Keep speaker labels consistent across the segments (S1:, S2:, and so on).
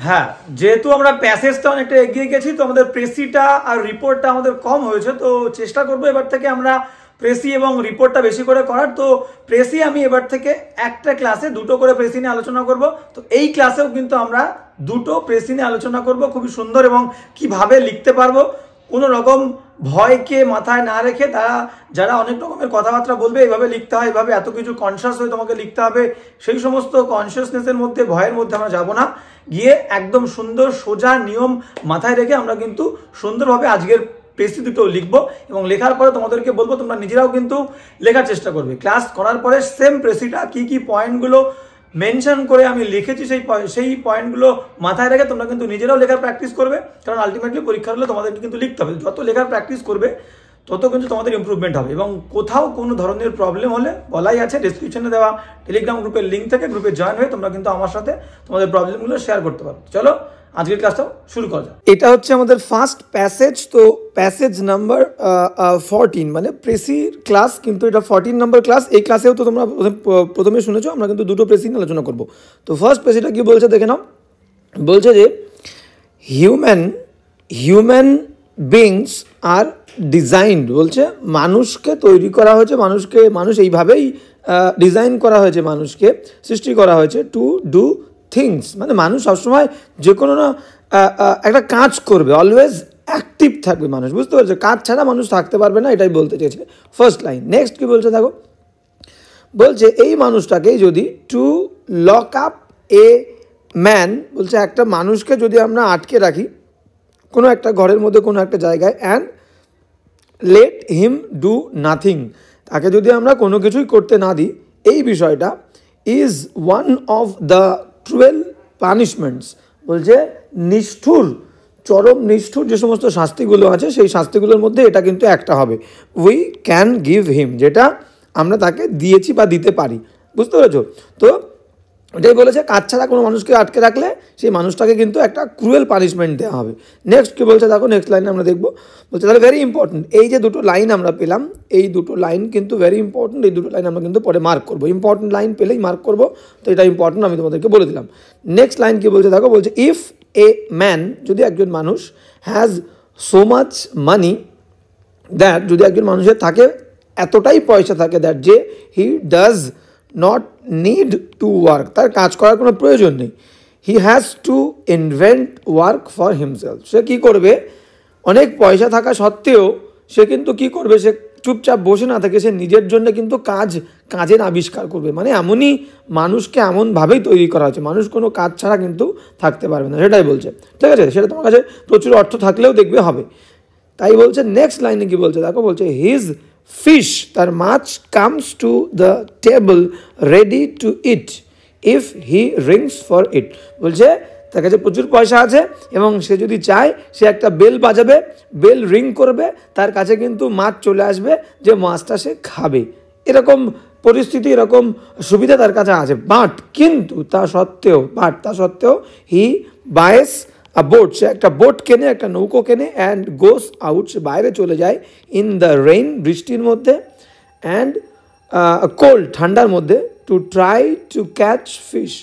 S1: হ্যাঁ, যেহেতু আমরা প্যাসেজটা অনেকটা এগিয়ে গেছি, তো আমাদের প্রেসিটা আর রিপোর্টটা আমাদের কম হয়েছে, তো চেষ্টা করবো এবার থেকে আমরা প্রেসি এবং রিপোর্টটা বেশি করে করার। তো প্রেসি আমি এবার থেকে একটা ক্লাসে দুটো করে প্রেসি নিয়ে আলোচনা করব। তো এই ক্লাসেও কিন্তু আমরা দুটো প্রেসি নিয়ে আলোচনা করব, খুবই সুন্দর, এবং কিভাবে লিখতে পারবো কোনো রকম ভয়কে মাথায় না রেখে। তারা যারা অনেক রকমের কথাবার্তা বলবে, এইভাবে লিখতে হয়, এইভাবে এত কিছু কনসিয়াস হয়ে তোমাকে লিখতে হবে, সেই সমস্ত কনসিয়াসনেসের মধ্যে, ভয়ের মধ্যে আমরা যাব না। গিয়ে একদম সুন্দর সোজা নিয়ম মাথায় রেখে আমরা কিন্তু সুন্দরভাবে আজকের প্রেসি দুটো লিখবো, এবং লেখার পরে তোমাদেরকে বলবো তোমরা নিজেরাও কিন্তু লেখার চেষ্টা করবে। ক্লাস করার পরে সেম প্রেসিটা কি কি পয়েন্টগুলো মেনশন করে আমি লিখেছি, সেই পয়েন্টগুলো মাথায় রেখে তোমরা কিন্তু নিজেরাও লেখার প্র্যাকটিস করবে। কারণ আলটিমেটলি পরীক্ষা হলে তোমাদেরকে কিন্তু লিখতে হবে। যত লেখার প্র্যাকটিস করবে তত কিন্তু তোমাদের ইমপ্রুভমেন্ট হবে। এবং কোথাও কোনো ধরনের প্রবলেম হলে বলাই আছে, ডেসক্রিপশনে দেওয়া টেলিগ্রাম গ্রুপের লিঙ্ক থেকে গ্রুপে জয়েন হয়ে তোমরা কিন্তু আমার সাথে তোমাদের প্রবলেমগুলো শেয়ার করতে পারো। চলো আজকের ক্লাসটা শুরু করা যাক। এটা হচ্ছে আমাদের ফার্স্ট প্যাসেজ। তো প্যাসেজ নাম্বার 14, মানে প্রেসির ক্লাস, কিন্তু এটা 14 নম্বর ক্লাস। এই ক্লাসেও তো তোমরা প্রথমে শুনেছো আমরা কিন্তু দুটো প্রেসি নিয়ে আলোচনা করবো। তো ফার্স্ট প্রেসিটা কি বলছে দেখে নাও। বলছে যে হিউম্যান বিংস আর ডিজাইনড, বলছে মানুষকে তৈরি করা হয়েছে, মানুষ এইভাবেই ডিজাইন করা হয়েছে, মানুষকে সৃষ্টি করা হয়েছে টু ডু থিংস, মানে মানুষ সবসময় যে কোনো না একটা কাজ করবে, অলওয়েজ অ্যাক্টিভ থাকবে মানুষ, বুঝতে পারছো? কাজ ছাড়া মানুষ থাকতে পারবে না, এটাই বলতে চেয়েছে ফার্স্ট লাইন। নেক্সট কি বলছে দেখো, বলছে এই মানুষটাকে যদি to lock up a man, বলছে একটা মানুষকে যদি আমরা আটকে রাখি কোনো একটা ঘরের মধ্যে, কোনো একটা জায়গায়, and let him do nothing, তাকে যদি আমরা কোনো কিছুই করতে না দিই, এই বিষয়টা is one of the cruel punishments, বলছে নিষ্ঠুর, চরম নিষ্ঠুর যে সমস্ত শাস্তিগুলো আছে, সেই শাস্তিগুলোর মধ্যে এটা কিন্তু একটা হবে। উই ক্যান গিভ হিম, যেটা আমরা তাকে দিয়েছি বা দিতে পারি, বুঝতে পেরেছো? তো এটাই বলেছে, কাজ ছাড়া কোনো মানুষকে আটকে রাখলে সেই মানুষটাকে কিন্তু একটা ক্রুয়েল পানিশমেন্ট দেওয়া হবে। নেক্সট কি বলছে দেখো, নেক্সট লাইনে আমরা দেখবো। বলছে তাহলে ভেরি ইম্পর্টেন্ট, এই যে দুটো লাইন আমরা পেলাম, এই দুটো লাইন কিন্তু ভেরি ইম্পর্টেন্ট, এই দুটো লাইন আমরা কিন্তু পরে মার্ক করবো, ইম্পর্টেন্ট লাইন পেলেই মার্ক করবো, তো এটা ইম্পর্টেন্ট, আমি তোমাদেরকে বলে দিলাম। নেক্সট লাইন কি বলছে দেখো, বলছে ইফ এ ম্যান, যদি একজন মানুষ, has so much money that, যদি একজন মানুষের থাকে এতটাই পয়সা থাকে, দ্যাট যে he does not need to work, তার কাজ করার কোনো প্রয়োজন নেই, he has to invent work for himself, সে কী করবে, অনেক পয়সা থাকা সত্ত্বেও সে কিন্তু কী করবে, সে চুপচাপ বসে না থাকে, সে নিজের জন্য কিন্তু কাজের আবিষ্কার করবে। মানে এমনই মানুষকে এমনভাবেই তৈরি করা হয়েছে, মানুষ কোনো কাজ ছাড়া কিন্তু থাকতে পারবে না, সেটাই বলছে। ঠিক আছে, সেটা তোমার কাছে প্রচুর অর্থ থাকলেও দেখবে হবে, তাই বলছে। নেক্সট লাইনে কি বলছে দেখো, বলছে হিজ ফিশ, তার মাছ, comes to the table ready to eat if he rings for it, বলছে তার কাছে প্রচুর পয়সা আছে এবং সে যদি চায় সে একটা বেল বাজাবে, বেল রিং করবে, তার কাছে কিন্তু মাছ চলে আসবে, যে মাছটা সে খাবে, এরকম পরিস্থিতি, এরকম সুবিধা তার কাছে আছে। বাট তা সত্ত্বেও হি বায়েস বোট, সে একটা বোট কেনে, একটা নৌকো কেনে, অ্যান্ড গোস আউট, সে বাইরে চলে যায়, ইন দ্য রেইন, বৃষ্টির মধ্যে, অ্যান্ড কোল্ড, ঠান্ডার মধ্যে, to try to catch fish.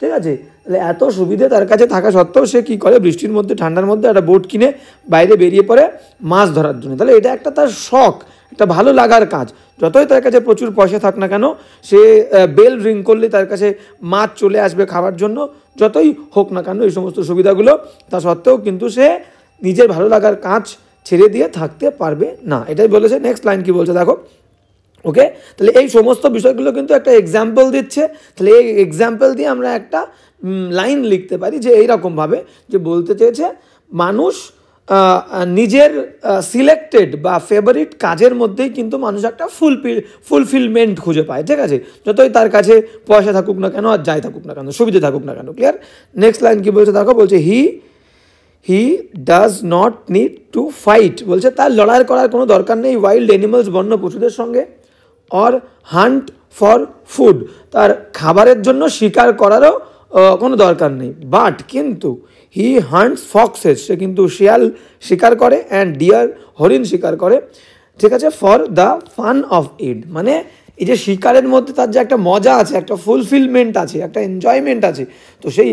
S1: ঠিক আছে, তাহলে এত সুবিধে তার কাছে থাকা সত্ত্বেও সে কী করে, বৃষ্টির মধ্যে, ঠান্ডার মধ্যে একটা বোট কিনে বাইরে বেরিয়ে পড়ে মাছ ধরার জন্য। তাহলে এটা একটা তার শখ, একটা ভালো লাগার কাজ। যতই তার কাছে প্রচুর পয়সা থাক না কেন, সে বেল রিং করলে তার কাছে মাছ চলে আসবে খাবার জন্য, যতই হোক না কেন এই সমস্ত সুবিধাগুলো, তা সত্ত্বেও কিন্তু সে নিজের ভালো লাগার কাজ ছেড়ে দিয়ে থাকতে পারবে না, এটাই বলেছে। নেক্সট লাইন কি বলছে দেখো, ওকে, তাহলে এই সমস্ত বিষয়গুলো কিন্তু একটা এক্সাম্পল দিচ্ছে। তাহলে এই এক্সাম্পল দিয়ে আমরা একটা লাইন লিখতে পারি, যে এইরকমভাবে, যে বলতে চেয়েছে মানুষ নিজের সিলেক্টেড বা ফেভারিট কাজের মধ্যেই কিন্তু মানুষ একটা ফুলফিলমেন্ট খুঁজে পায়। ঠিক আছে, যতই তার কাছে পয়সা থাকুক না কেন, আর যাই থাকুক না কেন, সুবিধে থাকুক না কেন। ক্লিয়ার? নেক্সট লাইন কি বলছে দেখো, বলছে হি does not need to fight, বলছে তার লড়াই করার কোনো দরকার নেই, ওয়াইল্ড অ্যানিমালস, বন্য পশুদের সঙ্গে, অর হান্ট ফর ফুড, তার খাবারের জন্য শিকার করারও কোনো দরকার নেই। বাট কিন্তু হি হান্টস ফক্সেস, সে কিন্তু শিয়াল শিকার করে, অ্যান্ড ডিয়ার, হরিণ শিকার করে। ঠিক আছে, for the fun of it, মানে এই যে শিকারের মধ্যে তার যে একটা মজা আছে, একটা ফুলফিলমেন্ট আছে, একটা এনজয়মেন্ট আছে, তো সেই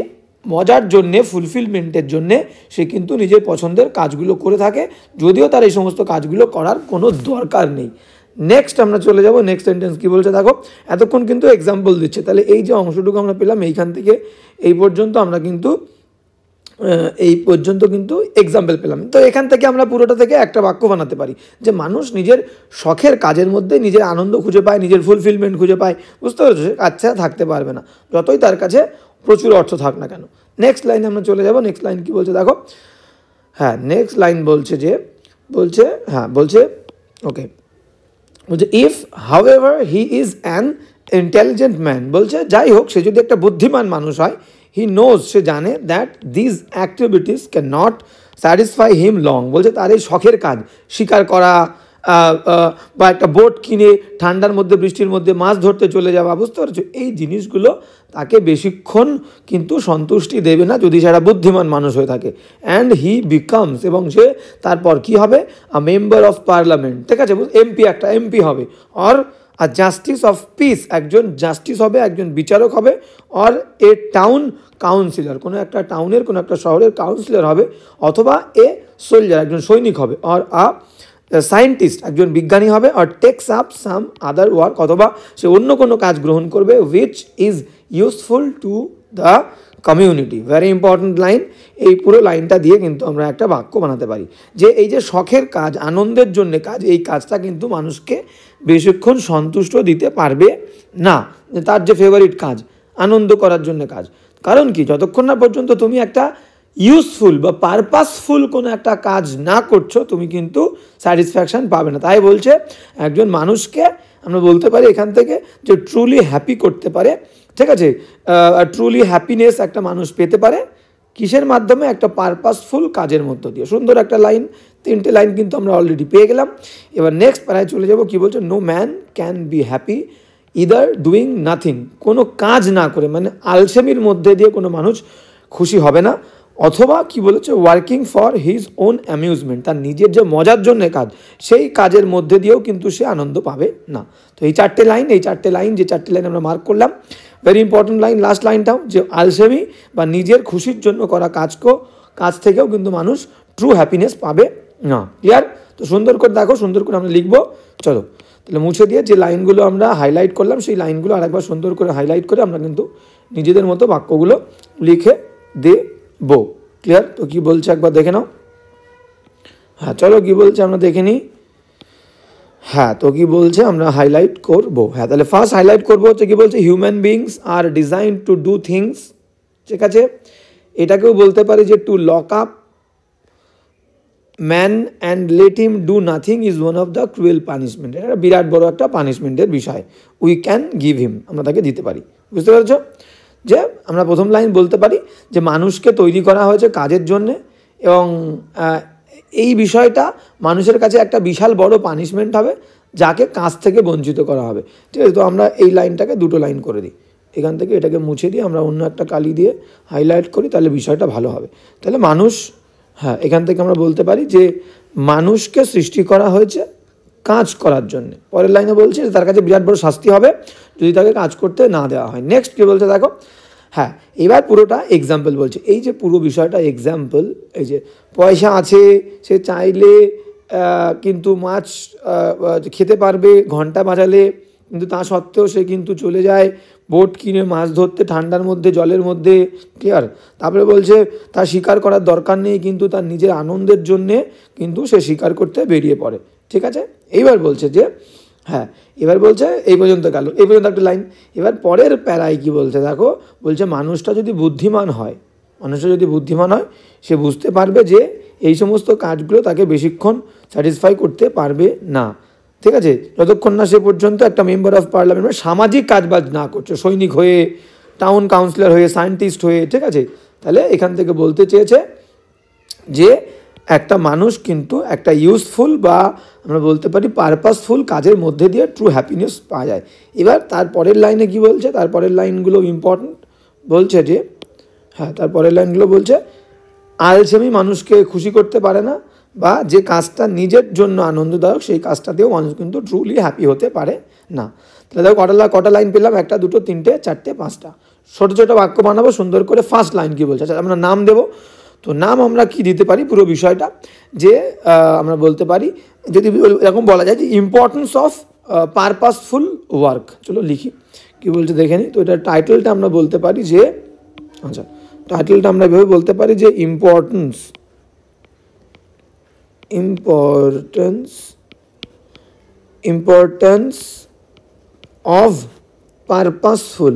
S1: মজার জন্যে, ফুলফিলমেন্টের জন্যে সে কিন্তু নিজের পছন্দের কাজগুলো করে থাকে, যদিও তার এই সমস্ত কাজগুলো করার কোনো দরকার নেই। নেক্সট আমরা চলে যাব, নেক্সট সেন্টেন্স কী বলছে দেখো। এতক্ষণ কিন্তু এক্সাম্পল দিচ্ছে, তাহলে এই যে অংশটুকু আমরা পেলাম এইখান থেকে এই পর্যন্ত আমরা কিন্তু এক্সাম্পল পেলাম। তো এখান থেকে আমরা পুরোটা থেকে একটা বাক্য বানাতে পারি যে মানুষ নিজের শখের কাজের মধ্যে নিজের আনন্দ খুঁজে পায়, নিজের ফুলফিলমেন্ট খুঁজে পায়। বুঝতে পারছো? সে কাছে থাকতে পারবে না যতই তার কাছে প্রচুর অর্থ থাক না কেন। নেক্সট লাইনে আমরা চলে যাব। নেক্সট লাইন কী বলছে দেখো। হ্যাঁ, নেক্সট লাইন বলছে ওকে, বলছে if however he is an intelligent man, বলছে যাই হোক সে যদি একটা বুদ্ধিমান মানুষ হয়, হি নোজ, সে জানে, that these activities can not satisfy him long, বলছে তার এই শখের কাজ, শিকার করা বা একটা বোট কিনে ঠান্ডার মধ্যে বৃষ্টির মধ্যে মাছ ধরতে চলে যাওয়া, বুঝতে পারছো, এই জিনিসগুলো তাকে বেশিক্ষণ কিন্তু সন্তুষ্টি দেবে না যদি সে একটা বুদ্ধিমান মানুষ হয়ে থাকে। অ্যান্ড হি বিকামস, এবং সে তারপর কি হবে, আ মেম্বার অফ পার্লামেন্ট, ঠিক আছে, একটা এমপি হবে, অর আর জাস্টিস অফ পিস, একজন জাস্টিস হবে, একজন বিচারক হবে, অর এ টাউন কাউন্সিলর, কোনো একটা টাউনের কোনো একটা শহরের কাউন্সিলর হবে, অথবা এ সোলজার, একজন সৈনিক হবে, অর আ সায়েন্টিস্ট, একজন বিজ্ঞানী হবে, or takes up some other work, অথবা সে অন্য কোনো কাজ গ্রহণ করবে, which is useful to the community. Very important line. এই পুরো লাইনটা দিয়ে কিন্তু আমরা একটা বাক্য বানাতে পারি যে এই যে শখের কাজ, আনন্দের জন্য কাজ, এই কাজটা কিন্তু মানুষকে বেশিক্ষণ সন্তুষ্ট দিতে পারবে না। তার যে ফেভারিট কাজ, আনন্দ করার জন্য কাজ, কারণ কি, যতক্ষণ না পর্যন্ত তুমি একটা ইউজফুল বা পারপাসফুল কোনো একটা কাজ না করছো, তুমি কিন্তু স্যাটিসফ্যাকশান পাবে না। তাই বলছে একজন মানুষকে আমরা বলতে পারি এখান থেকে যে ট্রুলি হ্যাপি করতে পারে, ঠিক আছে, ট্রুলি হ্যাপিনেস একটা মানুষ পেতে পারে কিসের মাধ্যমে, একটা পারপাসফুল কাজের মধ্য দিয়ে। সুন্দর একটা লাইন, 3টে লাইন কিন্তু আমরা অলরেডি পেয়ে গেলাম। এবার নেক্সট প্যারায় চলে যাব। কি বলছে, no man can be happy either doing nothing, কোনো কাজ না করে, মানে আলসেমির মধ্যে দিয়ে কোনো মানুষ খুশি হবে না, অথবা কি বলেছে, working for his own amusement, তার নিজের যে মজার জন্য কাজ, সেই কাজের মধ্যে দিয়েও কিন্তু সে আনন্দ পাবে না। তো এই চারটে লাইন যে চারটে লাইন আমরা মার্ক করলাম, ভেরি ইম্পর্টেন্ট লাইন। লাস্ট লাইনটাও যে আলসেমি বা নিজের খুশির জন্য করা কাজ থেকেও কিন্তু মানুষ ট্রু হ্যাপিনেস পাবে না। ক্লিয়ার? তো সুন্দর করে দেখো, সুন্দর করে আমরা লিখবো। চলো তাহলে মুছে দিয়ে যে লাইনগুলো আমরা হাইলাইট করলাম, সেই লাইনগুলো আরেকবার সুন্দর করে হাইলাইট করে আমরা কিন্তু নিজেদের মতো বাক্যগুলো লিখে দেবো। ক্লিয়ার? তো কি বলছে একবার দেখে নাও। হ্যাঁ চলো কি বলছে আমরা দেখে নিই। হ্যাঁ, তো কি বলছে আমরা হাইলাইট করবো। হ্যাঁ, তাহলে ফার্স্ট হাইলাইট করবো হচ্ছে কি বলছে, human beings are designed to do things, ঠিক আছে। এটাকেও বলতে পারি যে to lock up man and let him do nothing is one of the cruel punishment. এটা বিরাট বড় একটা পানিশমেন্টের বিষয়, উই ক্যান গিভ হিম, আমরা তাকে দিতে পারি। বুঝতে পেরেছো? যে আমরা প্রথম লাইন বলতে পারি যে মানুষকে তৈরি করা হয়েছে কাজের জন্যে, এবং এই বিষয়টা মানুষের কাছে একটা বিশাল বড় পানিশমেন্ট হবে, যাকে কাজ থেকে বঞ্চিত করা হবে। ঠিক আছে? তো আমরা এই লাইনটাকে দুটো লাইন করে দিই, এখান থেকে এটাকে মুছে দিয়ে আমরা অন্য একটা কালি দিয়ে হাইলাইট করি, তাহলে বিষয়টা ভালো হবে। তাহলে মানুষ, হ্যাঁ, এখান থেকে আমরা বলতে পারি যে মানুষকে সৃষ্টি করা হয়েছে কাজ করার জন্য। পরের লাইনে বলছে যে তার কাছে বিরাট বড় শাস্তি হবে যদি তাকে কাজ করতে না দেওয়া হয়। নেক্সট কী বলছে দেখো। হ্যাঁ, এবার পুরোটা এক্সাম্পল বলছে। এই যে পুরো বিষয়টা এক্সাম্পল, এই যে পয়সা আছে, সে চাইলে কিন্তু মাছ খেতে পারবে ঘন্টা বাজালে, কিন্তু তা সত্ত্বেও সে কিন্তু চলে যায় বোট কিনে মাছ ধরতে ঠান্ডার মধ্যে, জলের মধ্যে। ক্লিয়ার? তারপরে বলছে তার শিকার করার দরকার নেই, কিন্তু তার নিজের আনন্দের জন্যে কিন্তু সে শিকার করতে বেরিয়ে পড়ে। ঠিক আছে? এইবার বলছে যে হ্যাঁ, এবার বলছে এই পর্যন্ত গেল, এই পর্যন্ত একটা লাইন। এবার পরের প্যারায় কি বলছে দেখো, বলছে মানুষটা যদি বুদ্ধিমান হয়, সে বুঝতে পারবে যে এই সমস্ত কাজগুলো তাকে বেশিক্ষণ স্যাটিসফাই করতে পারবে না। ঠিক আছে? যতক্ষণ না সে পর্যন্ত একটা মেম্বার অফ পার্লামেন্ট, সামাজিক কাজবাজ না করছে, সৈনিক হয়ে, টাউন কাউন্সিলর হয়ে, সায়েন্টিস্ট হয়ে। ঠিক আছে? তাহলে এখান থেকে বলতে চেয়েছে যে একটা মানুষ কিন্তু একটা ইউজফুল বা আমরা বলতে পারি পারপাসফুল কাজের মধ্যে দিয়ে ট্রু হ্যাপিনেস পাওয়া যায়। এবার তারপরের লাইনে কি বলছে, তারপরের লাইনগুলো ইম্পর্টেন্ট। বলছে যে হ্যাঁ, তারপরের লাইনগুলো বলছে আলসেমি মানুষকে খুশি করতে পারে না, বা যে কাজটা নিজের জন্য আনন্দদায়ক সেই কাজটাতেও মানুষ কিন্তু ট্রুলি হ্যাপি হতে পারে না। তাহলে দেখো কটা লাইন পেলাম, 1, 2, 3, 4, 5টা। ছোট ছোট বাক্য বানাবো সুন্দর করে। ফার্স্ট লাইন কি বলছে, আচ্ছা আমরা নাম দেব। তো নাম আমরা কি দিতে পারি পুরো বিষয়টা, যে আমরা বলতে পারি যদি এরকম বলা যায় যে ইম্পর্টেন্স অফ পারপাসফুল ওয়ার্ক। চলো লিখি কি বলছে দেখে নিই। তো এটা টাইটেলটা আমরা বলতে পারি যে, আচ্ছা টাইটেলটা আমরা এভাবে বলতে পারি যে importance of purposeful,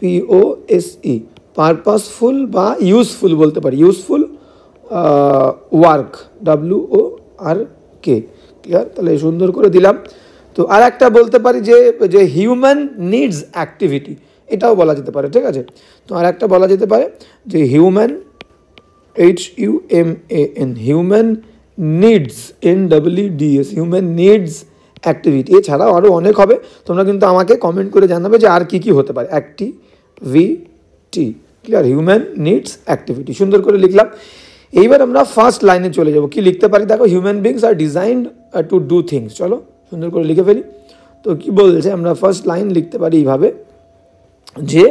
S1: PURPOSE, purposeful বা ইউজফুল বলতে পারি, ইউজফুল ওয়ার্ক, WORK। ক্লিয়ার? তাহলে সুন্দর করে দিলাম। তো আর একটা বলতে পারি যে হিউম্যান নিডস অ্যাক্টিভিটি, এটাও বলা যেতে পারে, ঠিক আছে। তো আর একটা বলা যেতে পারে যে human, HUMAN, human needs, NEEDS, human needs activity. এছাড়াও আরও অনেক হবে, তোমরা কিন্তু আমাকে কমেন্ট করে জানাবে যে আর কি হতে পারে। Activity, clear? Human needs activity, সুন্দর করে লিখলাম। এইবার আমরা ফার্স্ট লাইনে চলে যাব। কি লিখতে পারি দেখো, human beings R designed two do things. চলো সুন্দর করে লিখে ফেলি। তো কি বলছে, আমরা ফার্স্ট লাইন লিখতে পারি এইভাবে যে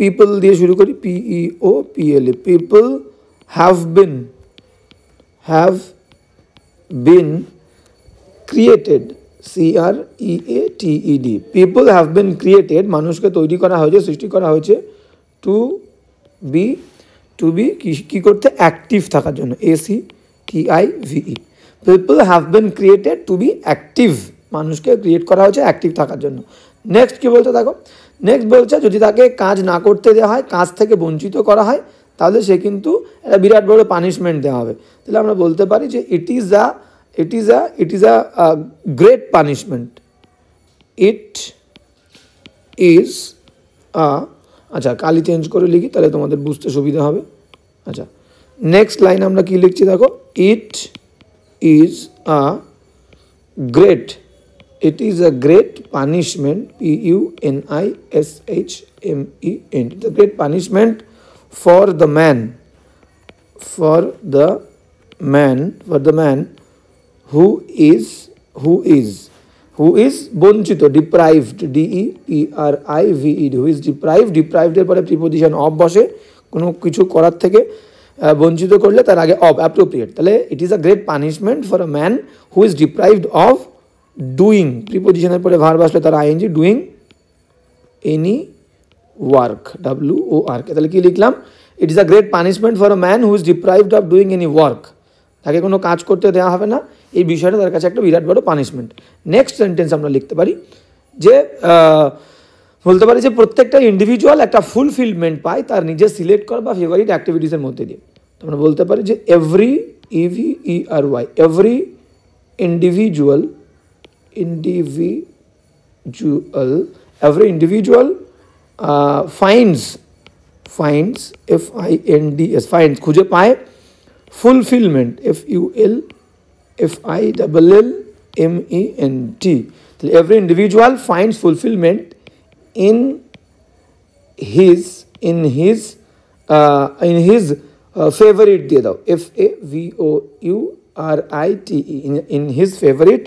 S1: পিপল দিয়ে শুরু করি, PEOPLE, people have been created, CREATED, people have been created, মানুষকে তৈরি করা হয়েছে, সৃষ্টি করা হয়েছে, টু বি কি করতে, অ্যাক্টিভ থাকার জন্য, ACTIVE, people have been created to be active, মানুষকে ক্রিয়েট করা হয়েছে অ্যাক্টিভ থাকার জন্য। নেক্সট কি বলছে দেখো, নেক্সট বলছে যদি তাকে কাজ না করতে দেওয়া হয়, কাজ থেকে বঞ্চিত করা হয়, তাহলে সে কিন্তু একটা বিরাট বড় পানিশমেন্ট দেওয়া হবে। তাহলে আমরা বলতে পারি যে ইট is a great punishment, it is আ, আচ্ছা কালি চেঞ্জ করে লিখি তাহলে তোমাদের বুঝতে সুবিধা হবে। আচ্ছা নেক্সট লাইন আমরা কি লিখছি দেখো, ইট is a great, it is a great punishment, PUNISHMENT, the great punishment for the man who is বঞ্চিত, deprived, DEPRIVED, who is deprived এর পরে প্রিপোজিশন অফ বসে, কোনো কিছু করার থেকে বঞ্চিত করলে তার আগে অফ, অ্যাপ্রোপ্রিয়েট। তাহলে it is a great punishment for a man who is deprived of doing, প্রিপোজিশনের পরে ভার্ব আসলে তার ING, doing any work, WORK। তাহলে কি লিখলাম, it is a great punishment for a man who is deprived of doing any work, তাকে কোনো কাজ করতে দেওয়া হবে না, এই বিষয়টা তার কাছে একটা বিরাট বড় পানিশমেন্ট। নেক্সট সেন্টেন্স আমরা লিখতে পারি যে বলতে পারি যে প্রত্যেকটা ইন্ডিভিজুয়াল একটা ফুলফিলমেন্ট পায় তার নিজের সিলেক্ট করা বা ফেভারিট অ্যাক্টিভিটিসের মধ্যে দিয়ে। তো আমরা বলতে পারি যে এভরি ইন্ডিভিজুয়াল finds, finds খুঁজে পায়, fulfillment, FULFILLMENT, তাহলে every individual finds fulfillment in his favorite দিয়ে দাও, FAVOURITE, in his favorite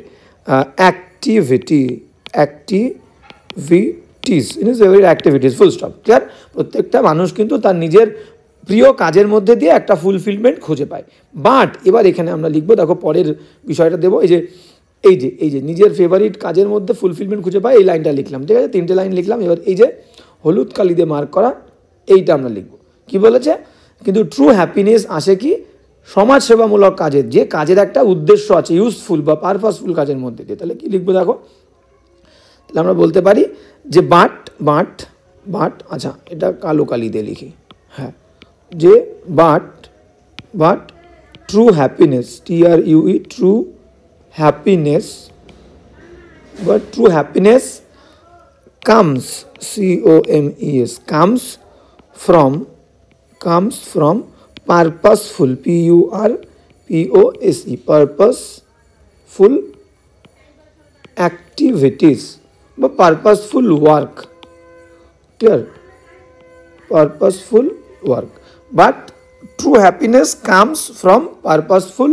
S1: activities, in his favorite activities, full stop, clear? প্রত্যেকটা মানুষ কিন্তু তার নিজের প্রিয় কাজের মধ্যে দিয়ে একটা ফুলফিলমেন্ট খুঁজে পায়। বাট এবার এখানে আমরা লিখবো, দেখো পরের বিষয়টা দেবো, এই যে নিজের ফেভারিট কাজের মধ্যে ফুলফিলমেন্ট খুঁজে পায়, এই লাইনটা লিখলাম, ঠিক আছে? 3টে লাইন লিখলাম। এবার এই যে হলুদ কালি দিয়ে মার্ক করা, এইটা আমরা লিখবো। কি বলেছে, কিন্তু ট্রু হ্যাপিনেস আসে কি সমাজসেবামূলক কাজের, যে কাজের একটা উদ্দেশ্য আছে, ইউজফুল বা পারপাসফুল কাজের মধ্যে দিয়ে। তাহলে কি লিখবো দেখো, তাহলে আমরা বলতে পারি যে বাট, আচ্ছা এটা কালো কালি দিয়ে লিখি, হ্যাঁ, যে but true happiness, TRUE, true happiness, but true happiness comes, COMES, comes from purposeful, PURPOSE, purposeful activities বা purposeful work, clear? Purposeful work, but true happiness comes from purposeful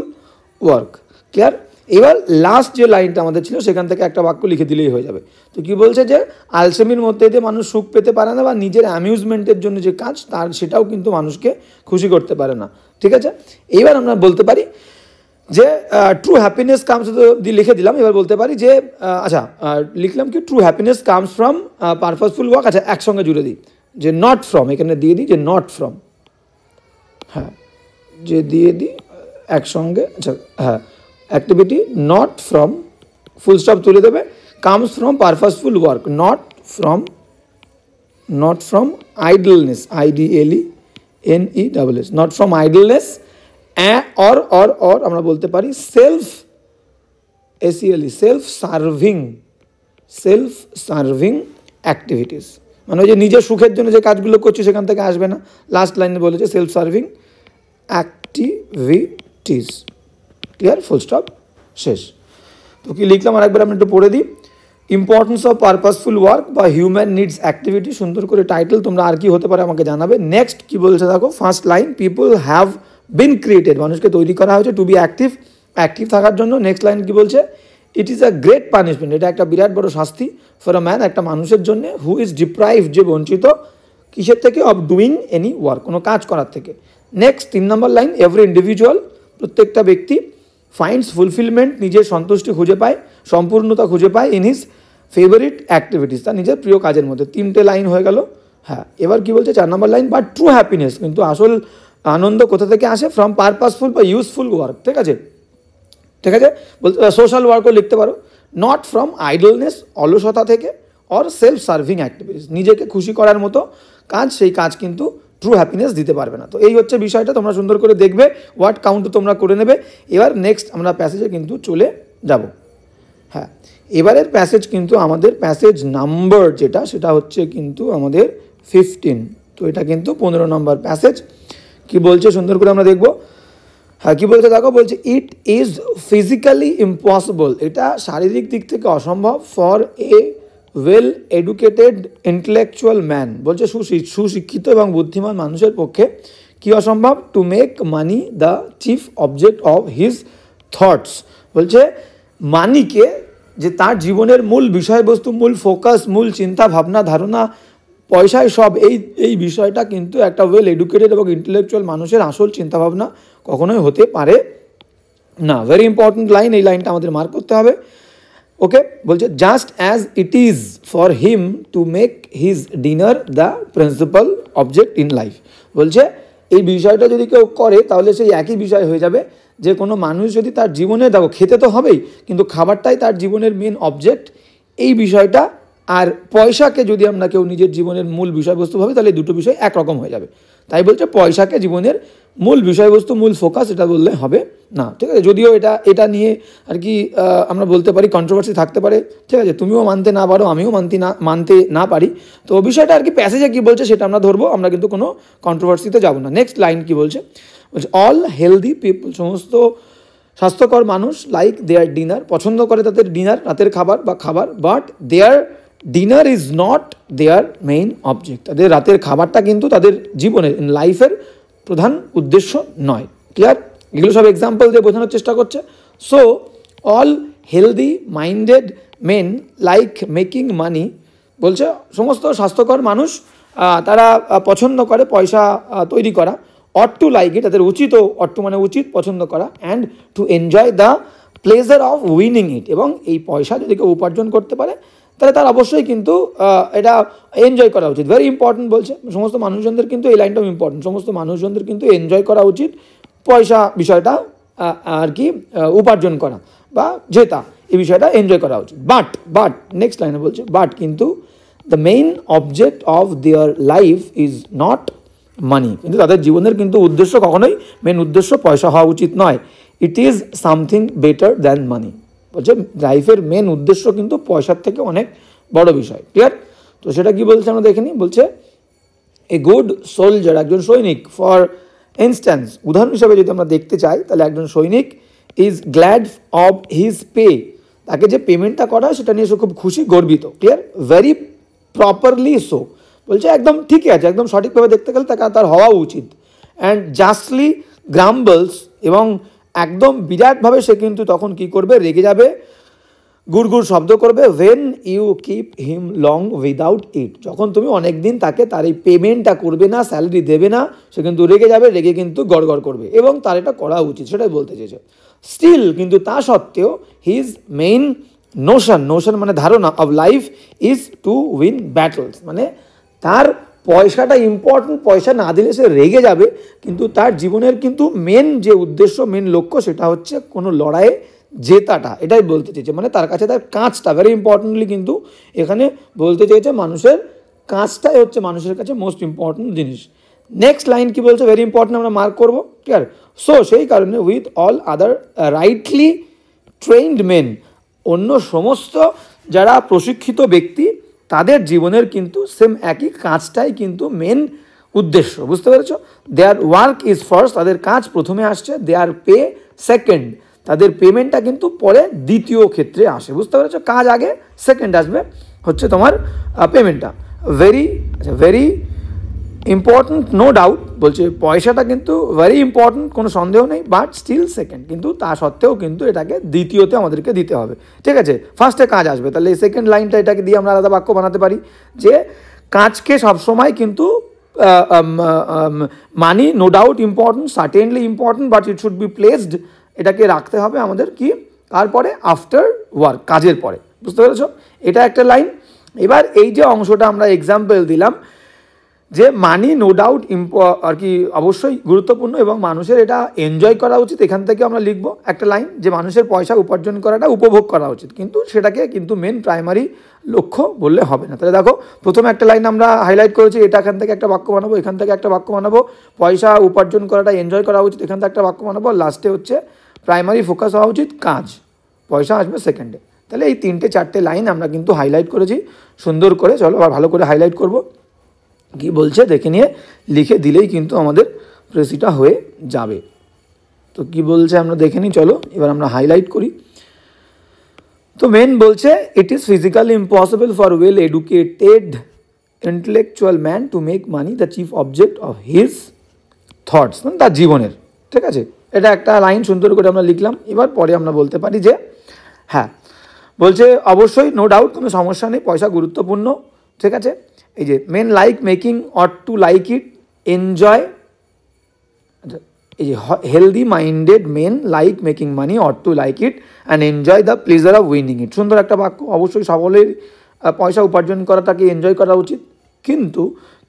S1: work, clear? এবার last যে লাইনটা আমাদের ছিল সেখান থেকে একটা বাক্য লিখে দিলেই হয়ে যাবে। তো কি বলছে যে আলসেমির মধ্যে দিয়ে মানুষ সুখ পেতে পারে না, বা নিজের অ্যামিউজমেন্টের জন্য যে কাজ তার সেটাও কিন্তু মানুষকে খুশি করতে পারে না। ঠিক আছে, এইবার আমরা বলতে পারি যে ট্রু হ্যাপিনেস কামস, লিখে দিলাম। এবার বলতে পারি যে আচ্ছা লিখলাম কি true happiness comes from purposeful work. আচ্ছা একসঙ্গে জুড়ে দিই যে নট ফ্রম, এখানে দিয়ে দিই যে নট ফ্রম, হ্যাঁ যে দিয়ে দিই একসঙ্গে। আচ্ছা হ্যাঁ, activity not from, full stop তুলে দেবে, comes from purposeful work, not from idleness, IDLENESS, not from idleness, or আমরা বলতে পারি সেলফ সার্ভিং অ্যাক্টিভিটিস, মানে ওই যে নিজের সুখের জন্য যে কাজগুলো করছি সেখান থেকে আসবে না। লাস্ট লাইনে বলেছে self serving activities, clear, full stop, শেষ। তো কি লিখলাম আরেকবার আমি একটু পড়ে দিই। ইম্পর্টেন্স অফ পারপাসফুল ওয়ার্ক বা হিউম্যান নিডস অ্যাক্টিভিটি, সুন্দর করে টাইটেল। তোমরা আর কি হতে পারে আমাকে জানাবে। নেক্সট কি বলছে দেখো, first line, people have been created, মানুষকে তৈরি করা হয়েছে টু বি অ্যাক্টিভ থাকার জন্য। নেক্সট লাইন কি বলছে, ইট ইজ আ গ্রেট পানিশমেন্ট, এটা একটা বিরাট বড় শাস্তি ফর আ ম্যান, একটা মানুষের জন্য, হু ইজ ডিপ্রাইভড, যে বঞ্চিত কিসের থেকে, অফ ডুইং এনি ওয়ার্ক, কোনো কাজ করার থেকে। নেক্সট 3 নম্বর লাইন, এভরি ইন্ডিভিজুয়াল, প্রত্যেকটা ব্যক্তি, ফাইন্ডস ফুলফিলমেন্ট, নিজের সন্তুষ্টি খুঁজে পায়, সম্পূর্ণতা খুঁজে পায়, ইন হিজ ফেভারিট অ্যাক্টিভিটিস, তার নিজের প্রিয় কাজের মধ্যে। 3টে লাইন হয়ে গেল। হ্যাঁ, এবার কি বলছে 4 নম্বর লাইন, বাট ট্রু হ্যাপিনেস, কিন্তু আসল আনন্দ কোথা থেকে আসে, ফ্রম পারপাসফুল বা ইউজফুল ওয়ার্ক। ঠিক আছে, বলতে সোশ্যাল ওয়ার্কও লিখতে পারো, নট ফ্রম আইডলনেস, অলসতা থেকে, অর সেলফ সার্ভিং অ্যাক্টিভিটিস, নিজেকে খুশি করার মতো কাজ, সেই কাজ কিন্তু ট্রু হ্যাপিনেস দিতে পারবে না। তো এই হচ্ছে বিষয়টা, তোমরা সুন্দর করে দেখবে, ওয়ার্ড কাউন্ট তোমরা করে নেবে। এবার নেক্সট আমরা প্যাসেজে কিন্তু চলে যাব। হ্যাঁ, এবারের প্যাসেজ কিন্তু আমাদের প্যাসেজ নাম্বার যেটা, সেটা হচ্ছে কিন্তু আমাদের 15। তো এটা কিন্তু 15 নম্বর প্যাসেজ। কি বলছে সুন্দর করে আমরা দেখব। হ্যাঁ, কী বলছে দেখো, বলছে ইট ইজ ফিজিক্যালি ইম্পসিবল, এটা শারীরিক দিক থেকে অসম্ভব, for a well educated intellectual man, বলছে সুশিক্ষিত এবং বুদ্ধিমান মানুষের পক্ষে কি অসম্ভব, to make money the chief object of his thoughts, বলছে মানিকে, যে তার জীবনের মূল বিষয়বস্তু, মূল ফোকাস, মূল চিন্তা ভাবনা ধারণা, পয়সায় সব, এই বিষয়টা কিন্তু একটা ওয়েল এডুকেটেড এবং ইন্টেলেকচুয়াল মানুষের আসল চিন্তাভাবনা কখনোই হতে পারে না। ভেরি ইম্পর্টেন্ট লাইন, এই লাইনটা আমাদের মার্ক করতে হবে। ওকে, বলছে just as it is for him to make his dinner the principal object in life, বলছে এই বিষয়টা যদি কেউ করে তাহলে সেই একই বিষয় হয়ে যাবে, যে কোনো মানুষ যদি তার জীবনে, দেখো খেতে তো হবেই, কিন্তু খাবারটাই তার জীবনের মেন অবজেক্ট, এই বিষয়টা, আর পয়সাকে যদি আমরা কেউ নিজের জীবনের মূল বিষয়বস্তু ভাবি, তাহলে দুটো বিষয় একরকম হয়ে যাবে। তাই বলছে পয়সাকে জীবনের মূল বিষয়বস্তু, মূল ফোকাস, এটা বললে হবে না। ঠিক আছে, যদিও এটা নিয়ে আর কি আমরা বলতে পারি কন্ট্রোভার্সি থাকতে পারে। ঠিক আছে, তুমিও মানতে না পারো, আমিও মানতে না পারি। তো বিষয়টা আর কি প্যাসেজে কী বলছে সেটা আমরা ধরবো, আমরা কিন্তু কোনো কন্ট্রোভার্সিতে যাবো না। নেক্সট লাইন কি বলছে, অল হেলদি পিপল, সমস্ত স্বাস্থ্যকর মানুষ, লাইক দেয়ার ডিনার, পছন্দ করে তাদের ডিনার, রাতের খাবার বা খাবার, but their dinner is not their main object, তাদের রাতের খাবারটা কিন্তু তাদের জীবনের, ইন লাইফের প্রধান উদ্দেশ্য নয়। ক্লিয়ার, এগুলো সব এক্সাম্পল দিয়ে বোঝানোর চেষ্টা করছে। So all healthy minded men like making money, বলছে সমস্ত স্বাস্থ্যকর মানুষ তারা পছন্দ করে পয়সা তৈরি করা, অট টু লাইক ইট, তাদের উচিত, অট টু মানে উচিত, পছন্দ করা, and to enjoy the pleasure of winning it, এবং এই পয়সা যদি কেউ উপার্জন করতে পারে তাহলে তার অবশ্যই কিন্তু এটা এনজয় করা উচিত। ভেরি ইম্পর্টেন্ট বলছে, সমস্ত মানুষজনদের কিন্তু এই লাইনটাও ইম্পর্টেন্ট, সমস্ত মানুষজনদের কিন্তু এনজয় করা উচিত পয়সা বিষয়টা আর কি উপার্জন করা বা জেতা, এই বিষয়টা এনজয় করা উচিত। বাট নেক্সট লাইনে বলছে, বাট কিন্তু the main object of their life is not মানি, কিন্তু তাদের জীবনের কিন্তু উদ্দেশ্য কখনোই মেন উদ্দেশ্য পয়সা হওয়া উচিত নয়। It is something better than মানি, বলছে লাইফের মেন উদ্দেশ্য কিন্তু পয়সার থেকে অনেক বড় বিষয়। ক্লিয়ার, তো সেটা কি বলছে আমরা দেখে নিই। বলছে এ গুড সোলজার, একজন সৈনিক, ফর ইনস্ট্যান্স, উদাহরণ হিসাবে যদি আমরা দেখতে চাই তাহলে একজন সৈনিক is glad of his pay, তাকে যে পেমেন্টটা করা হয় সেটা নিয়ে সে খুব খুশি, গর্বিত। ক্লিয়ার, ভেরি প্রপারলি সো, বলছে একদম ঠিকই আছে, একদম সঠিকভাবে দেখতে গেলে তার হওয়া উচিত। অ্যান্ড জাস্টলি গ্রাম্বলস, এবং একদম বিরাটভাবে সে কিন্তু তখন কি করবে, রেগে যাবে, গুড়গুড় শব্দ করবে। When you keep him long without it, যখন তুমি অনেক দিন তাকে তার এই পেমেন্টটা করবে না, স্যালারি দেবে না, সে কিন্তু রেগে যাবে, রেগে কিন্তু গড়গড় করবে, এবং তার এটা করা উচিত, সেটাই বলতে চেয়েছে। স্টিল, কিন্তু তা সত্ত্বেও, হিজ মেইন নোশন মানে ধারণা, of life is to win battles, মানে তার পয়সাটা ইম্পর্টেন্ট, পয়সা না দিলে সে রেগে যাবে, কিন্তু তার জীবনের কিন্তু মেন যে উদ্দেশ্য, মেন লক্ষ্য, সেটা হচ্ছে কোনো লড়াইয়ে জেতাটা, এটাই বলতে চেয়েছে। মানে তার কাছে তার কাজটা ভেরি ইম্পর্টেন্টলি কিন্তু এখানে বলতে চেয়েছে, মানুষের কাজটাই হচ্ছে মানুষের কাছে মোস্ট ইম্পর্টেন্ট জিনিস। নেক্সট লাইন কি বলছে, ভেরি ইম্পর্টেন্ট, আমরা মার্ক করবো, ঠিক আছে। সো সেই কারণে with all other rightly trained men, অন্য সমস্ত যারা প্রশিক্ষিত ব্যক্তি, তাদের জীবনের কিন্তু সেম একই কাজটাই কিন্তু মেন উদ্দেশ্য, বুঝতে পেরেছ। দেয়ার ওয়ার্ক ইজ ফার্স্ট, তাদের কাজ প্রথমে আসছে, দেয়ার পে সেকেন্ড, তাদের পেমেন্টটা কিন্তু পরে দ্বিতীয় ক্ষেত্রে আসে, বুঝতে পেরেছো। কাজ আগে, সেকেন্ড আসবে হচ্ছে তোমার পেমেন্টটা। ভেরি ইম্পর্টেন্ট, নো ডাউট, বলছে পয়সাটা কিন্তু ভেরি ইম্পর্টেন্ট, কোনো সন্দেহ নেই, বাট স্টিল সেকেন্ড, কিন্তু তা সত্ত্বেও কিন্তু এটাকে দ্বিতীয়তে আমাদেরকে দিতে হবে, ঠিক আছে। ফার্স্টে কাজ আসবে, তাহলে এই সেকেন্ড লাইনটা এটাকে দিয়ে আমরা আলাদা বাক্য বানাতে পারি যে কাজকে সবসময় কিন্তু money no doubt important, certainly important, but it should be placed, এটাকে রাখতে হবে আমাদের কি, তারপরে আফটার ওয়ার্ক, কাজের পরে, বুঝতে পেরেছো। এটা একটা লাইন। এবার এই যে অংশটা আমরা এক্সাম্পল দিলাম, যে মানি নো ডাউট আর কি অবশ্যই গুরুত্বপূর্ণ এবং মানুষের এটা এনজয় করা উচিত, এখান থেকে আমরা লিখবো একটা লাইন যে মানুষের পয়সা উপার্জন করাটা উপভোগ করা উচিত, কিন্তু সেটাকে কিন্তু মেন প্রাইমারি লক্ষ্য বললে হবে না। তাহলে দেখো, প্রথমে একটা লাইন আমরা হাইলাইট করেছি, এটা এখান থেকে একটা বাক্য বানাবো, এখান থেকে একটা বাক্য বানাবো, পয়সা উপার্জন করাটা এনজয় করা উচিত, এখান থেকে একটা বাক্য বানাবো, লাস্টে হচ্ছে প্রাইমারি ফোকাস হওয়া উচিত কাজ, পয়সা আসবে সেকেন্ডে। তাহলে এই তিনটে চারটে লাইন আমরা কিন্তু হাইলাইট করেছি সুন্দর করে। চলো আবার ভালো করে হাইলাইট করব, কি বলছে দেখে নিয়ে লিখে দিলেই কিন্তু আমাদের প্রেসিটা হয়ে যাবে। তো কি বলছে আমরা দেখে নিই, চলো এবার আমরা হাইলাইট করি। তো মেন বলছে, it is physically impossible for well educated intellectual man to make money the chief object of his thoughts, মানে তার জীবনের, ঠিক আছে। এটা একটা লাইন সুন্দর করে আমরা লিখলাম। এবার পরে আমরা বলতে পারি যে হ্যাঁ, বলছে অবশ্যই নো ডাউট, কোনো সমস্যা নেই, পয়সা গুরুত্বপূর্ণ, ঠিক আছে। এই যে men like making ought to like it, enjoy, এই যে healthy minded men like making money ought to like it and enjoy the pleasure of winning it. সুন্দর একটা বাক্য। অবশ্যই সকলের পয়সা উপার্জন করাটাকে এনজয় করা উচিত, কিন্তু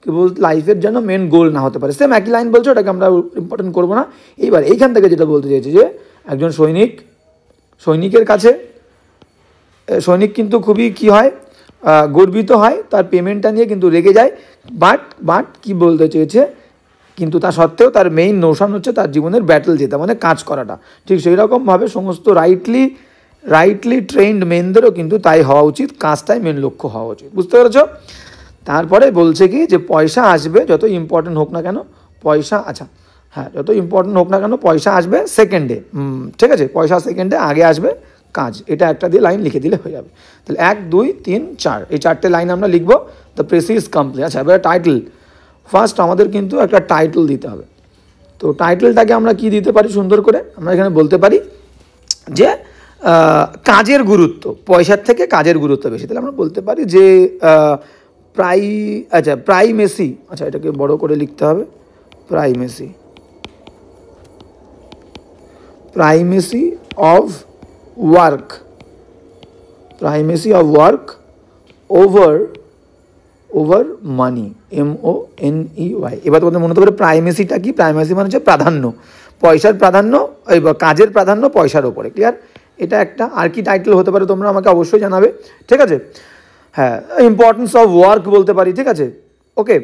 S1: কেবল লাইফের জন্য মেন গোল না হতে পারে। সেম একই লাইন বলছে, ওটাকে আমরা ইম্পর্টেন্ট করবো না। এইবার এইখান থেকে যেটা বলতে চাইছি যে একজন সৈনিকের কাছে সৈনিক কিন্তু খুবই কী হয়, গর্বিত হয়, তার পেমেন্টটা নিয়ে কিন্তু রেগে যায়, বাট কি বলতে চেয়েছে, কিন্তু তা সত্ত্বেও তার মেইন নোশন হচ্ছে তার জীবনের ব্যাটল জেতা, মানে কাজ করাটা। ঠিক সেই রকমভাবে সমস্ত রাইটলি ট্রেন্ড মেনদেরও কিন্তু তাই হওয়া উচিত, কাজটাই মেন লক্ষ্য হওয়া উচিত, বুঝতে পেরেছ। তারপরে বলছে কি, যে পয়সা আসবে যত ইম্পর্টেন্ট হোক না কেন, পয়সা, আচ্ছা হ্যাঁ, যত ইম্পর্টেন্ট হোক না কেন পয়সা আসবে সেকেন্ডে, ঠিক আছে, পয়সা সেকেন্ডে, আগে আসবে কাজ। এটা একটা দিয়ে লাইন লিখে দিলে হয়ে যাবে। তাহলে 1 2 3 4 এই চারটে লাইন আমরা লিখবো। The precis complete. আচ্ছা, এবার টাইটেল, ফার্স্ট আমাদের কিন্তু একটা টাইটেল দিতে হবে। তো টাইটেলটাকে আমরা কি দিতে পারি সুন্দর করে, আমরা এখানে বলতে পারি যে কাজের গুরুত্ব, পয়সার থেকে কাজের গুরুত্ব বেশি। তাহলে আমরা বলতে পারি যে প্রাইমেসি, আচ্ছা এটাকে বড় করে লিখতে হবে, primacy of work over money, MONEY। এবার তোমাদের মনে হতে পারে প্রাইমেসিটা কি, প্রাইমেসি মানে হচ্ছে প্রাধান্য, পয়সার প্রাধান্য, কাজের প্রাধান্য পয়সার ওপরে, ক্লিয়ার। এটা একটা। আর কি টাইটেল হতে পারে তোমরা আমাকে অবশ্যই জানাবে, ঠিক আছে। হ্যাঁ, ইম্পর্টেন্স অফ ওয়ার্ক বলতে পারি, ঠিক আছে, ওকে।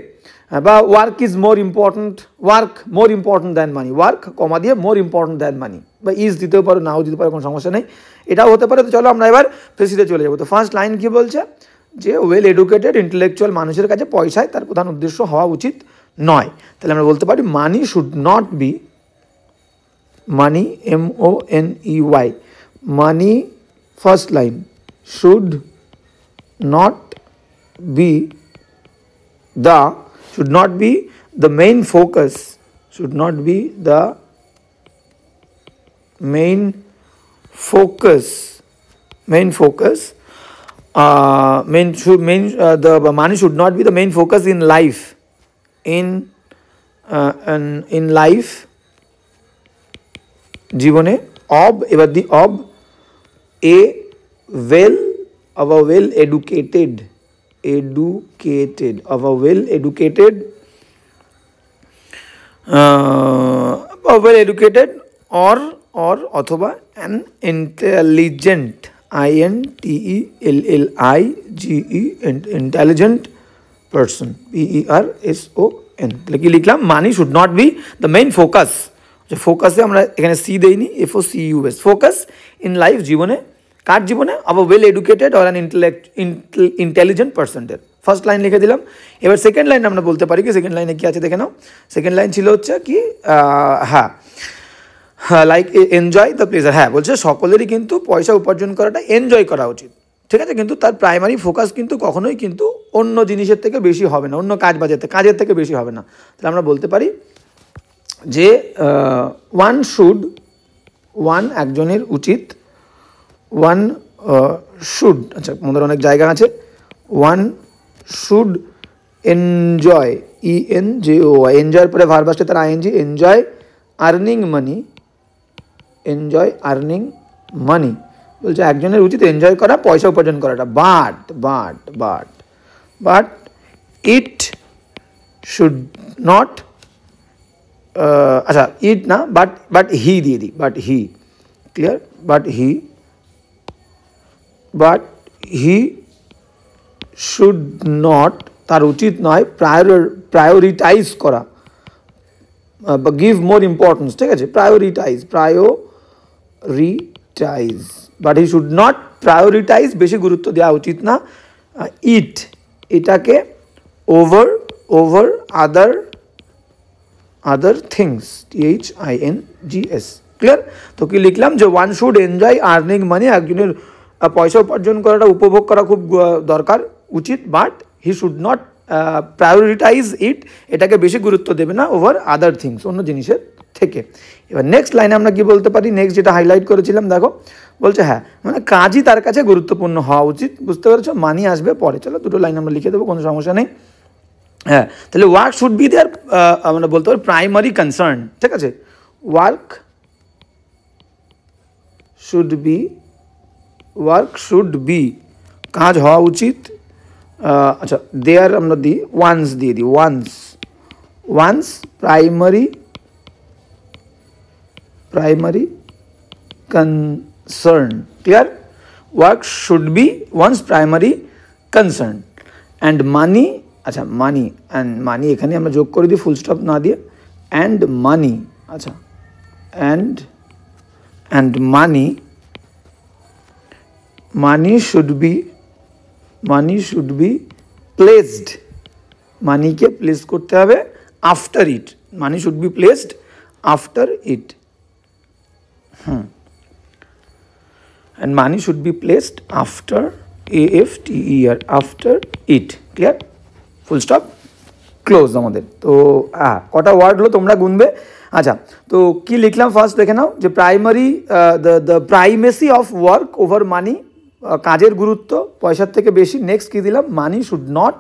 S1: বা work more important than money, work comma দিয়ে মোর ইম্পর্টেন্ট দ্যান মানি, বা ইজ দিতেও পারো, নাও দিতে পারো, কোনো সমস্যা নেই, এটাও হতে পারে। তো চলো আমরা এবার প্রেসিডে চলে যাবো। তো ফার্স্ট লাইন কি বলছে, যে ওয়েল এডুকেটেড ইন্টেলেকচুয়াল মানুষের কাছে পয়সায় তার প্রধান উদ্দেশ্য হওয়া উচিত নয়। তাহলে আমরা বলতে পারি money should not be, money MONEY, money, first line, should not be the main focus, should not be the main focus, the money should not be the main focus in life, in life জীবনে of, এবার দি of a well, of a well educated, of a well educated, or অথবা an intelligent, intelligent person, person, তাহলে কি লিখলাম, মানি should not be the main focus. যে ফোকাসে আমরা এখানে C দেইনি, FOCUS, ফোকাস ইন লাইফ জীবনে, কার জীবনে, of a well educated or an intelligent পার্সনের। ফার্স্ট লাইন লিখে দিলাম। এবার সেকেন্ড লাইন আমরা বলতে পারি কি, সেকেন্ড লাইনে কি আছে দেখে নাও। সেকেন্ড লাইন ছিল হচ্ছে কি, হ্যাঁ লাইক এনজয় দ্য প্লেজার, হ্যাঁ বলছে সকলেরই কিন্তু পয়সা উপার্জন করাটা এনজয় করা উচিত, ঠিক আছে, কিন্তু তার প্রাইমারি ফোকাস কিন্তু কখনোই কিন্তু অন্য জিনিসের থেকে বেশি হবে না, অন্য কাজের থেকে বেশি হবে না। তাহলে আমরা বলতে পারি যে একজনের উচিত, আচ্ছা আমাদের অনেক জায়গা আছে, শুড এনজয়, ENJOY, এনজয়ের পরে ভার্ব আসছে তার ING, এনজয় আর্নিং মানি, বলছে একজনের উচিত এনজয় করা, পয়সা উপার্জন করাটা, বাট ইট শুড নট, আচ্ছা ইট না, বাট হি দিয়ে দিই, clear, but he should not, তার উচিত নয় প্রায়োরিটাইজ করা, গিভ মোর ইম্পর্টেন্স, ঠিক আছে, prioritise, but he should not prioritise, বেশি গুরুত্ব দেওয়া উচিত না, এটাকে over other things, THINGS, clear. তো কি লিখলাম যে ওয়ান শুড এনজয় আর্নিং মানি, একজনের পয়সা উপার্জন করাটা, উপভোগ করা খুব দরকার, উচিত, but he should not prioritise এটাকে বেশি গুরুত্ব দেবে না ওভার আদার থিংস, অন্য জিনিসের থেকে। এবার নেক্সট লাইনে আমরা কি বলতে পারি, নেক্সট যেটা হাইলাইট করেছিলাম দেখো, বলছে হ্যাঁ মানে কাজই তার কাছে গুরুত্বপূর্ণ হওয়া উচিত, বুঝতে পেরেছো, মানি আসবে পরে, চলো দুটো লাইন আমরা লিখে দেবো, কোনো সমস্যা নেই। হ্যাঁ তাহলে ওয়ার্ক শুড বি দেয়ার, আমরা বলতে পারি প্রাইমারি কনসার্ন, ঠিক আছে, ওয়ার্ক শুড বি, কাজ হওয়া উচিত, আচ্ছা দেয়ার আমরা দিই ওয়ান্স দিয়ে দিই, once primary concern, clear, work should be once primary concern, and money, আচ্ছা মানি এখানে আমরা যোগ করে দিই ফুল স্টপ না দিয়ে, অ্যান্ড মানি, আচ্ছা and money should be placed, মানিকে প্লেস করতে হবে after it, money should be placed after it, and money should be placed after, AFTER, after it, clear, full stop, close আমাদের। তো কটা word হলো তোমরা গুনবে। আচ্ছা তো কি লিখলাম ফার্স্ট দেখে নাও, যে primary, the primacy of work over money, কাজের গুরুত্ব পয়সার থেকে বেশি। নেক্সট কী দিলাম, money should not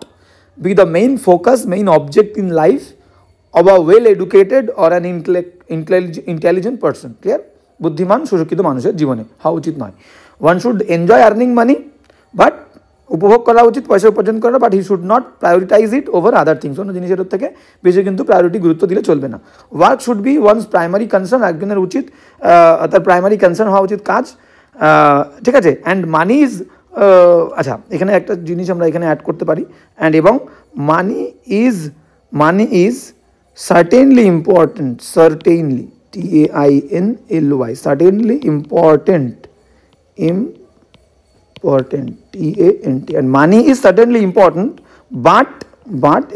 S1: be the main focus, main object in life of a well educated or an intelligent person, clear, বুদ্ধিমান সুশিক্ষিত মানুষের জীবনে হওয়া উচিত নয়। One should enjoy earning money, but উপভোগ করা উচিত পয়সা উপার্জন করা, but he should not prioritize it over other things, অন্য জিনিসের থেকে বেশি কিন্তু প্রায়োরিটি গুরুত্ব দিলে চলবে না। Work should be once primary concern, একজনের উচিত তার প্রাইমারি কনসার্ন হওয়া উচিত কাজ, ঠিক আছে, অ্যান্ড মানি ইজ, আচ্ছা এখানে একটা জিনিস আমরা এখানে অ্যাড করতে পারি, অ্যান্ড এবং money is certainly important, certainly, TAINLY, certainly important, TANT, and money is certainly important, but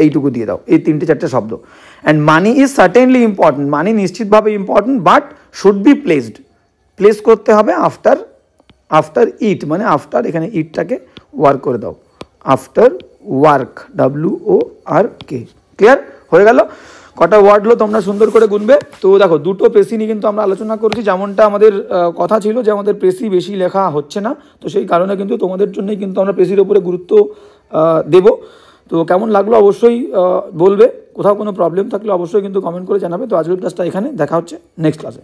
S1: এইটুকু দিয়ে দাও, এই তিনটে চারটে শব্দ, and money is certainly important, মানি নিশ্চিতভাবে important, but should be place করতে হবে আফটার ইট, মানে আফটার, এখানে ইটটাকে ওয়ার্ক করে দাও, আফটার ওয়ার্ক, WORK, ক্লিয়ার হয়ে গেল। কটা ওয়ার্ড হলো তোমরা সুন্দর করে গুনবে। তো দেখো দুটো প্রেসি নিয়ে কিন্তু আমরা আলোচনা করছি, যেমনটা আমাদের কথা ছিল যে আমাদের প্রেসি বেশি লেখা হচ্ছে না, তো সেই কারণে কিন্তু তোমাদের জন্যই কিন্তু আমরা প্রেসির ওপরে গুরুত্ব দেব। তো কেমন লাগলো অবশ্যই বলবে, কোথাও কোনো প্রবলেম থাকলে অবশ্যই কিন্তু কমেন্ট করে জানাবে। তো আজকের ক্লাসটা এখানে, দেখা হচ্ছে নেক্সট ক্লাসে।